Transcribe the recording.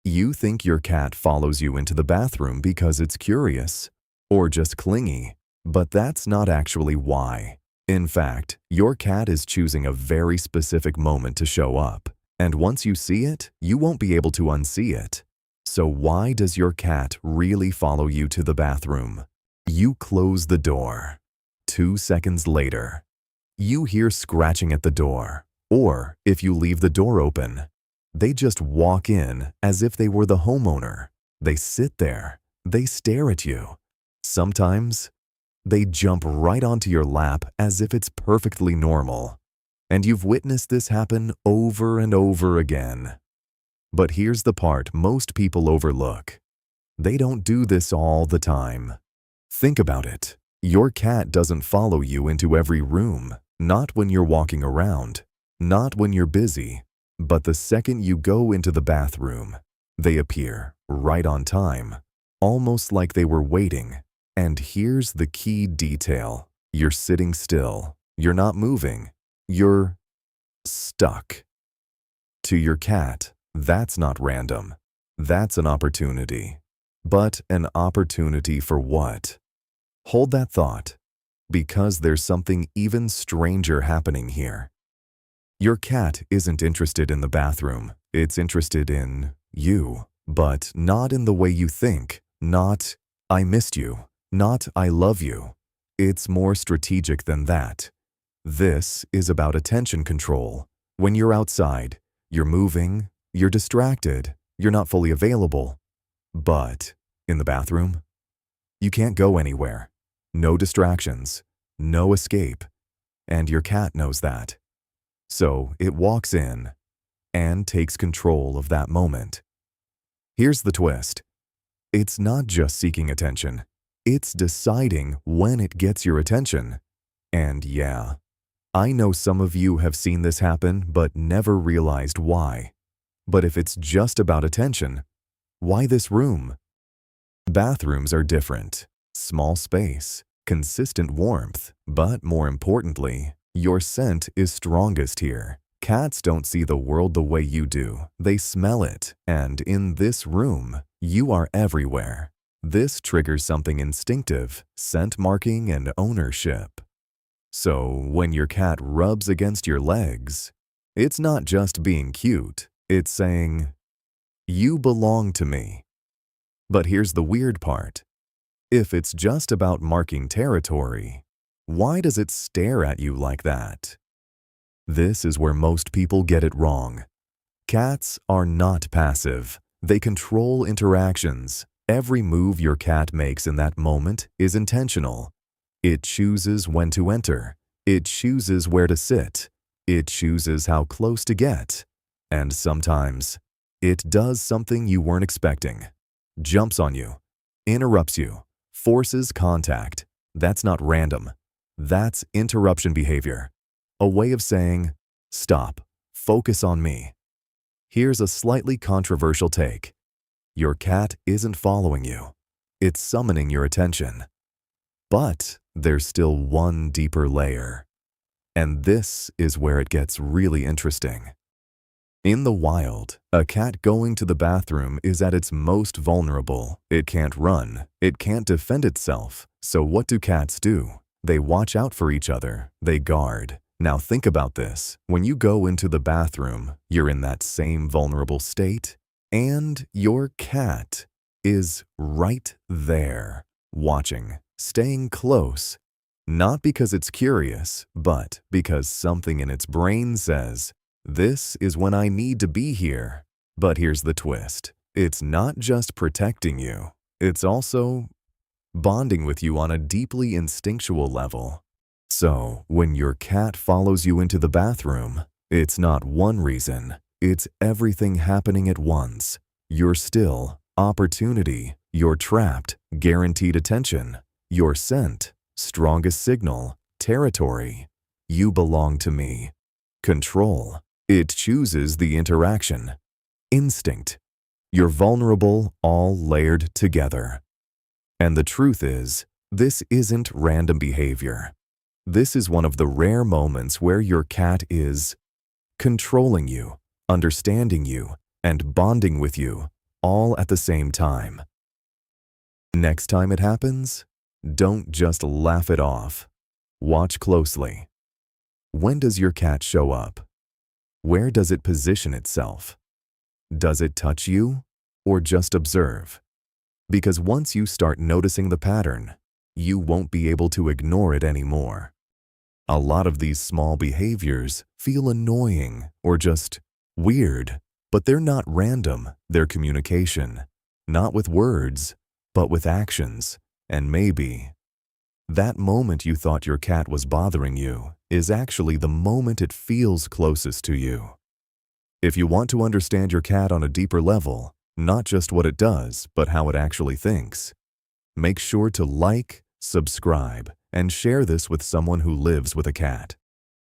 You think your cat follows you into the bathroom because it's curious or just clingy, but that's not actually why. In fact, your cat is choosing a very specific moment to show up, and once you see it, you won't be able to unsee it. So why does your cat really follow you to the bathroom? You close the door. 2 seconds later, you hear scratching at the door, or if you leave the door open, they just walk in as if they were the homeowner. They sit there. They stare at you. Sometimes, they jump right onto your lap as if it's perfectly normal. And you've witnessed this happen over and over again. But here's the part most people overlook. They don't do this all the time. Think about it. Your cat doesn't follow you into every room, not when you're walking around, not when you're busy. But the second you go into the bathroom, they appear right on time, almost like they were waiting. And here's the key detail. You're sitting still. You're not moving. You're stuck. To your cat, that's not random. That's an opportunity. But an opportunity for what? Hold that thought, because there's something even stranger happening here. Your cat isn't interested in the bathroom. It's interested in you, but not in the way you think. Not, I missed you. Not, I love you. It's more strategic than that. This is about attention control. When you're outside, you're moving, you're distracted, you're not fully available. But in the bathroom, you can't go anywhere. No distractions, no escape. And your cat knows that. So it walks in and takes control of that moment. Here's the twist. It's not just seeking attention. It's deciding when it gets your attention. And yeah, I know some of you have seen this happen but never realized why. But if it's just about attention, why this room? Bathrooms are different. Small space, consistent warmth, but more importantly, your scent is strongest here. Cats don't see the world the way you do. They smell it. And in this room, you are everywhere. This triggers something instinctive, scent marking and ownership. So when your cat rubs against your legs, it's not just being cute. It's saying, you belong to me. But here's the weird part. If it's just about marking territory, why does it stare at you like that? This is where most people get it wrong. Cats are not passive. They control interactions. Every move your cat makes in that moment is intentional. It chooses when to enter. It chooses where to sit. It chooses how close to get. And sometimes, it does something you weren't expecting. Jumps on you, interrupts you, forces contact. That's not random. That's interruption behavior. A way of saying, stop, focus on me. Here's a slightly controversial take. Your cat isn't following you. It's summoning your attention. But there's still one deeper layer. And this is where it gets really interesting. In the wild, a cat going to the bathroom is at its most vulnerable. It can't run. It can't defend itself. So what do cats do? They watch out for each other. They guard. Now think about this. When you go into the bathroom, you're in that same vulnerable state, and your cat is right there, watching, staying close, not because it's curious, but because something in its brain says, this is when I need to be here. But here's the twist. It's not just protecting you. It's also bonding with you on a deeply instinctual level. So, when your cat follows you into the bathroom, it's not one reason. It's everything happening at once. You're still, opportunity. You're trapped, guaranteed attention. You're sent, strongest signal, territory. You belong to me. Control. It chooses the interaction. Instinct. You're vulnerable, all layered together. And the truth is, this isn't random behavior. This is one of the rare moments where your cat is controlling you, understanding you, and bonding with you, all at the same time. Next time it happens, don't just laugh it off. Watch closely. When does your cat show up? Where does it position itself? Does it touch you or just observe? Because once you start noticing the pattern, you won't be able to ignore it anymore. A lot of these small behaviors feel annoying or just weird, but they're not random, they're communication. Not with words, but with actions. And maybe that moment you thought your cat was bothering you is actually the moment it feels closest to you. If you want to understand your cat on a deeper level, not just what it does, but how it actually thinks, make sure to like, subscribe, and share this with someone who lives with a cat.